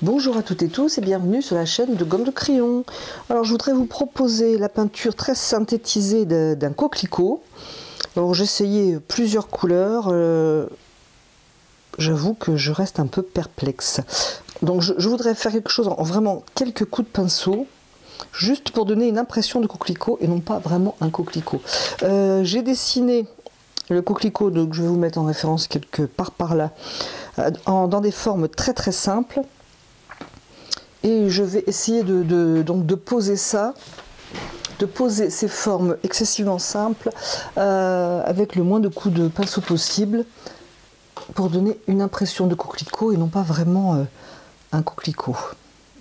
Bonjour à toutes et tous et bienvenue sur la chaîne de Gomme de Crayon. Alors je voudrais vous proposer la peinture très synthétisée d'un coquelicot. Alors j'ai essayé plusieurs couleurs, j'avoue que je reste un peu perplexe. Donc je voudrais faire quelque chose en vraiment quelques coups de pinceau, juste pour donner une impression de coquelicot et non pas vraiment un coquelicot. J'ai dessiné le coquelicot, donc je vais vous mettre en référence quelque part par là, dans des formes très simples. Et je vais essayer de poser ça, de poser ces formes excessivement simples avec le moins de coups de pinceau possible pour donner une impression de coquelicot et non pas vraiment un coquelicot.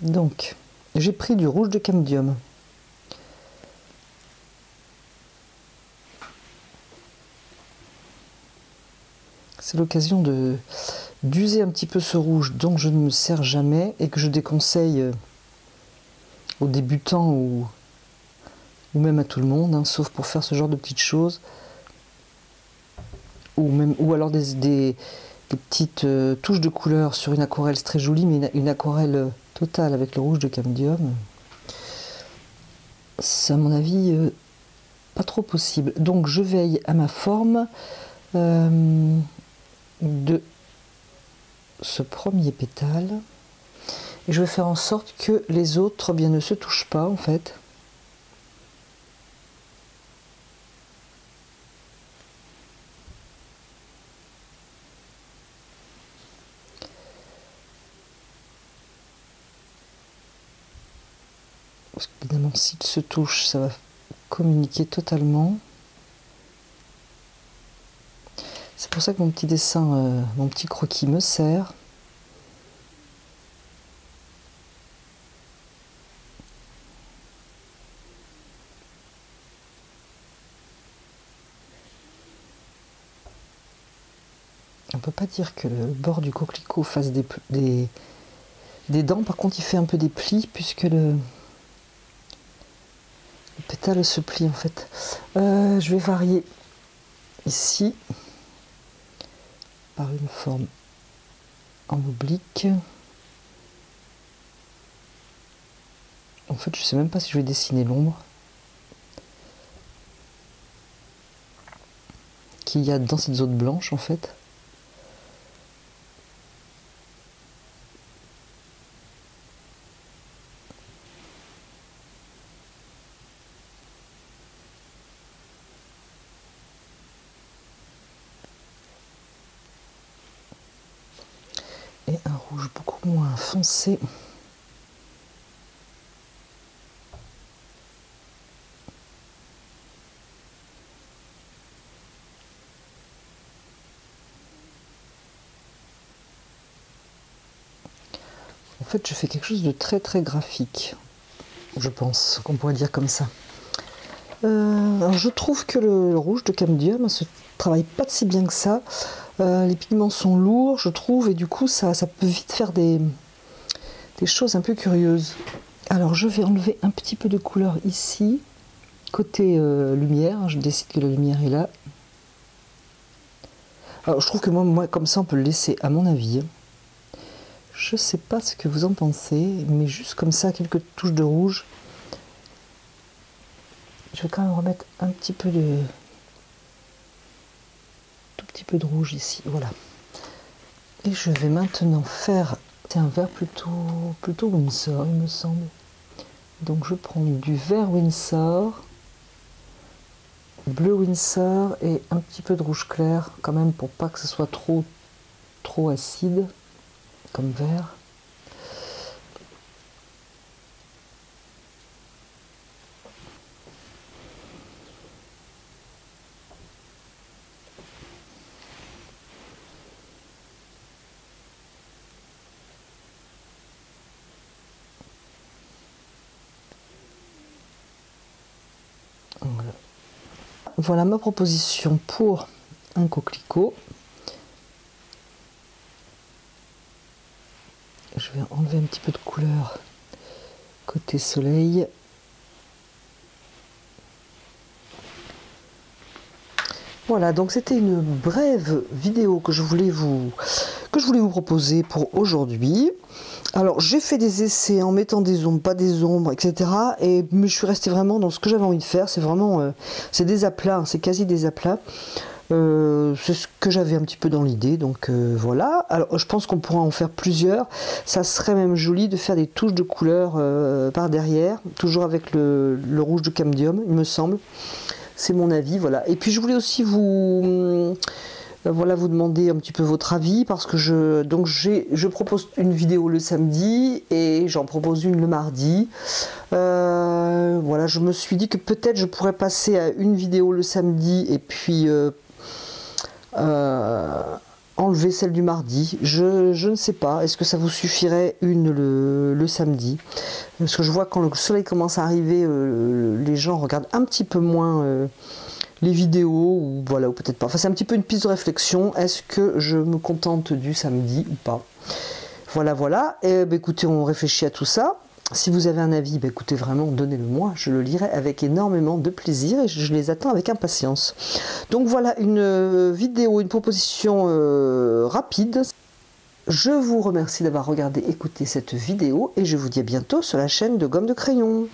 Donc j'ai pris du rouge de camdium. C'est l'occasion d'user un petit peu ce rouge dont je ne me sers jamais et que je déconseille aux débutants ou même à tout le monde, hein, sauf pour faire ce genre de petites choses, ou alors des petites touches de couleur sur une aquarelle. C'est très joli, mais une aquarelle totale avec le rouge de camdium, c'est à mon avis pas trop possible. Donc je veille à ma forme de ce premier pétale et je vais faire en sorte que les autres bien ne se touchent pas en fait. Parce qu'évidemment s'ils se touchent ça va communiquer totalement. C'est pour ça que mon petit dessin, mon petit croquis me sert. On ne peut pas dire que le bord du coquelicot fasse des dents, par contre il fait un peu des plis puisque le pétale se plie en fait. Je vais varier ici par une forme en oblique. En fait je ne sais même pas si je vais dessiner l'ombre qu'il y a dans cette zone blanche en fait. Et un rouge beaucoup moins foncé. En fait, je fais quelque chose de très graphique, je pense qu'on pourrait dire comme ça. Alors je trouve que le rouge de camdium ne se travaille pas si bien que ça. Les pigments sont lourds, je trouve, et du coup ça peut vite faire des choses un peu curieuses. Alors je vais enlever un petit peu de couleur ici, côté lumière. Je décide que la lumière est là. Alors je trouve que moi comme ça on peut le laisser à mon avis. Je sais pas ce que vous en pensez, mais juste comme ça, quelques touches de rouge. Je vais quand même remettre un petit peu tout petit peu de rouge ici, voilà. Et je vais maintenant faire un vert plutôt Winsor, il me semble. Donc je prends du vert Winsor, bleu Winsor et un petit peu de rouge clair, quand même pour pas que ce soit trop acide comme vert. Voilà ma proposition pour un coquelicot. Je vais enlever un petit peu de couleur côté soleil. Voilà, donc c'était une brève vidéo que je voulais vous proposer pour aujourd'hui. Alors j'ai fait des essais en mettant des ombres, pas des ombres, etc. Mais je suis restée vraiment dans ce que j'avais envie de faire. C'est vraiment, c'est des aplats, hein, c'est quasi des aplats. C'est ce que j'avais un petit peu dans l'idée, donc voilà. Alors je pense qu'on pourra en faire plusieurs. Ça serait même joli de faire des touches de couleur par derrière, toujours avec le rouge du camdium, il me semble. C'est mon avis, voilà. Et puis je voulais aussi vous voilà, vous demander un petit peu votre avis, parce que je propose une vidéo le samedi et j'en propose une le mardi. Voilà, je me suis dit que peut-être je pourrais passer à une vidéo le samedi et puis enlever celle du mardi. Je ne sais pas, est-ce que ça vous suffirait une le samedi? Parce que je vois quand le soleil commence à arriver, les gens regardent un petit peu moins les vidéos, ou voilà, ou peut-être pas. Enfin, c'est un petit peu une piste de réflexion. Est-ce que je me contente du samedi ou pas? Voilà, voilà. Et bah, écoutez, on réfléchit à tout ça. Si vous avez un avis, bah, écoutez, vraiment, donnez-le-moi. Je le lirai avec énormément de plaisir et je les attends avec impatience. Donc voilà, une vidéo, une proposition rapide. Je vous remercie d'avoir regardé, écouté cette vidéo et je vous dis à bientôt sur la chaîne de Gomme de Crayon.